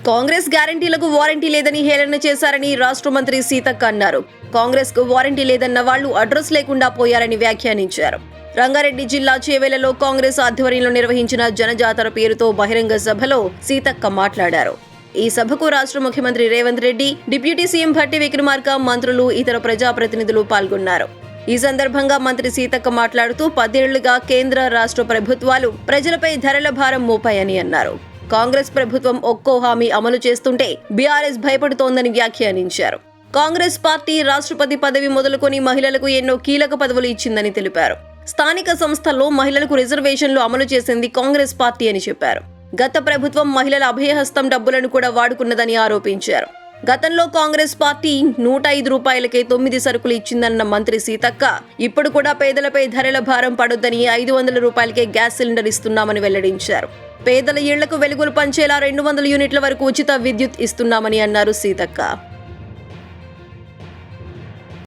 Congress గ్యారంటీలకు warranty లేదని హేళన చేశారని రాష్ట్ర మంత్రి సీతక్క అన్నారు. కాంగ్రెస్ కు వారంటీ లేదన్న వాళ్లు అడ్రస్ లేకుండా పోయారని వ్యాఖ్యానించారు. రంగారెడ్డి జిల్లా చేవెళ్లలో కాంగ్రెస్ ఆధ్వర్యంలో నిర్వహించిన జనజాతర పేరుతో బహిరంగ సభలో సీతక్క మాట్లాడారు. ఈ సభకు రాష్ట్ర ముఖ్యమంత్రి రేవంత్ రెడ్డి, డిప్యూటీ సీఎం భట్టి విక్రమార్క, మంత్రులు, ఇతర ప్రజాప్రతినిధులు పాల్గొన్నారు. ఈ సందర్భంగా మంత్రి సీతక్క మాట్లాడుతూ 10 ఏళ్లుగా కేంద్ర, రాష్ట్ర ప్రభుత్వాలు ప్రజలపై ధరల భారం మోపాయని అన్నారు. కాంగ్రెస్ ప్రభుత్వం ఒక్కో హామీ అమలు చేస్తుంటే బీఆర్ఎస్ భయపడుతోందని వ్యాఖ్యానించారు. కాంగ్రెస్ పార్టీ రాష్ట్రపతి పదవి మొదలుకొని మహిళలకు ఎన్నో కీలక పదవులు ఇచ్చిందని తెలిపారు. స్థానిక సంస్థల్లో మహిళలకు రిజర్వేషన్లు అమలు చేసింది కాంగ్రెస్ పార్టీ అని చెప్పారు. గత ప్రభుత్వం మహిళల అభయహస్తం డబ్బులను కూడా వాడుకున్నదని ఆరోపించారు. గతంలో కాంగ్రెస్ పార్టీ 105 రూపాయలకే 9 సరుకులు ఇచ్చిందన్న మంత్రి సీతక్క ఇప్పుడు కూడా పేదలపై ధరల భారం పడొద్దని 500 రూపాయలకే గ్యాస్ సిలిండర్ ఇస్తున్నామని వెల్లడించారు. పేదల ఇళ్లకు వెలుగులు పంచేలా 200 యూనిట్ల వరకు ఉచిత విద్యుత్ ఇస్తున్నామని అన్నారు సీతక్క.